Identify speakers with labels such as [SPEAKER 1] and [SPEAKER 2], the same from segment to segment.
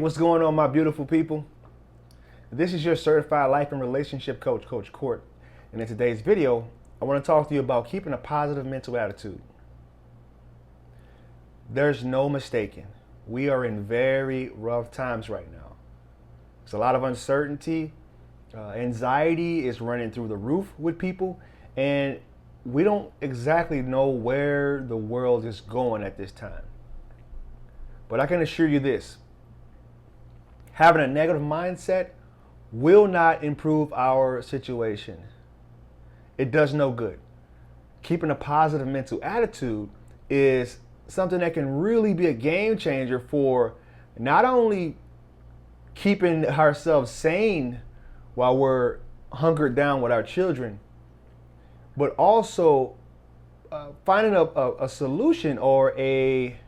[SPEAKER 1] what's going on, my beautiful people? This is your certified life and relationship coach, Coach Court. And in today's video, I want to talk to you about keeping a positive mental attitude. There's no mistaking. We are in very rough times right now. There's a lot of uncertainty. Anxiety is running through the roof with people, and we don't exactly know where the world is going at this time. But I can assure you this: having a negative mindset will not improve our situation. It does no good. Keeping a positive mental attitude is something that can really be a game changer for not only keeping ourselves sane while we're hunkered down with our children, but also finding a solution or a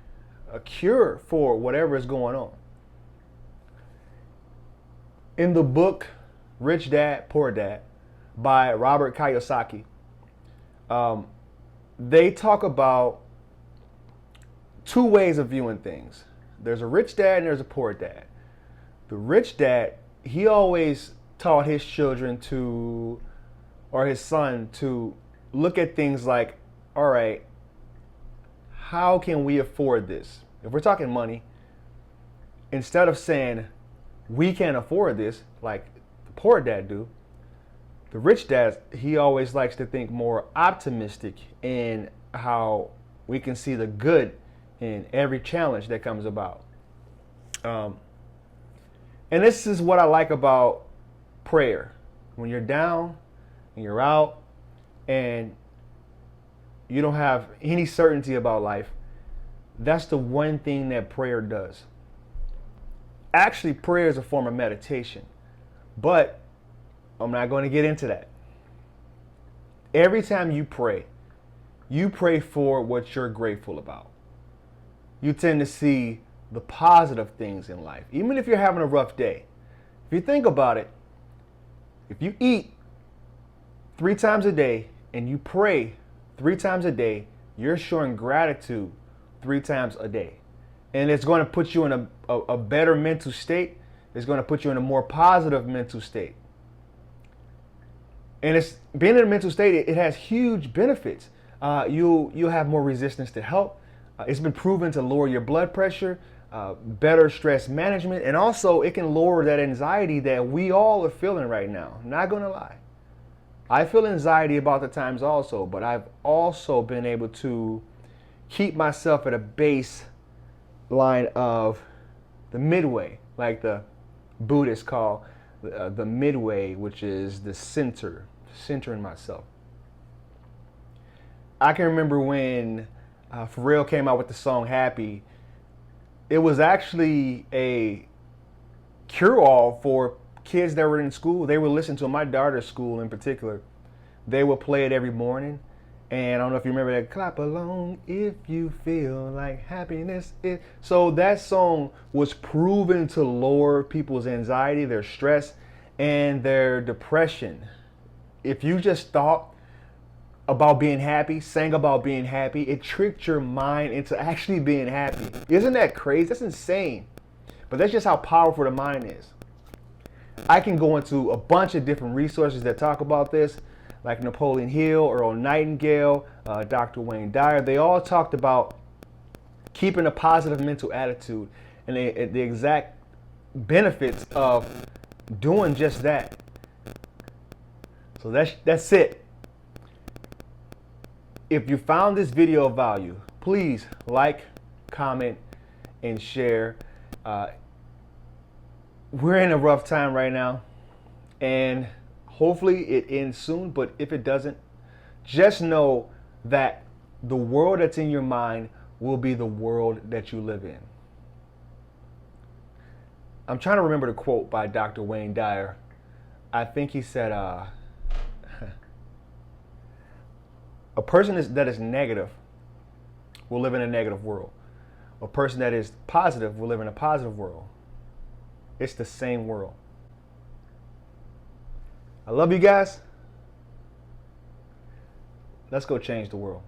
[SPEAKER 1] cure for whatever is going on. In the book Rich Dad, Poor Dad by Robert Kiyosaki, they talk about two ways of viewing things. There's a rich dad and there's a poor dad. The rich dad, he always taught his children to, or his son to, look at things like, all right, how can we afford this? If we're talking money, instead of saying we can't afford this like the poor dad do, the rich dad, he always likes to think more optimistic in how we can see the good in every challenge that comes about. And this is what I like about prayer. When you're down and you're out and you don't have any certainty about life, that's the one thing that prayer does. Actually, prayer is a form of meditation, but I'm not going to get into that. Every time you pray for what you're grateful about. You tend to see the positive things in life, even if you're having a rough day. If you think about it, if you eat 3 times a day and you pray 3 times a day, you're showing gratitude 3 times a day. And it's going to put you in a better mental state. It's going to put you in a more positive mental state. And it's being in a mental state, it has huge benefits. You'll have more resistance to help. It's been proven to lower your blood pressure, better stress management, and also it can lower that anxiety that we all are feeling right now. Not gonna lie. I feel anxiety about the times also, but I've also been able to keep myself at a baseline of the midway, like the Buddhists call the midway, which is the centering myself. I can remember when Pharrell came out with the song Happy. It was actually a cure-all for kids that were in school. They would listen to my daughter's school in particular. They would play it every morning. And I don't know if you remember that, clap along if you feel like happiness is. So that song was proven to lower people's anxiety, their stress, and their depression. If you just thought about being happy, sang about being happy, it tricked your mind into actually being happy. Isn't that crazy? That's insane. But that's just how powerful the mind is. I can go into a bunch of different resources that talk about this, like Napoleon Hill, Earl Nightengale, Dr. Dyer. They all talked about keeping a positive mental attitude and the exact benefits of doing just that. So that's it. If you found this video of value, please like, comment, and share. We're in a rough time right now, and hopefully it ends soon, but if it doesn't, just know that the world that's in your mind will be the world that you live in. I'm trying to remember the quote by Dr. Dyer. I think he said, a person that is negative will live in a negative world. A person that is positive will live in a positive world. It's the same world. I love you guys. Let's go change the world.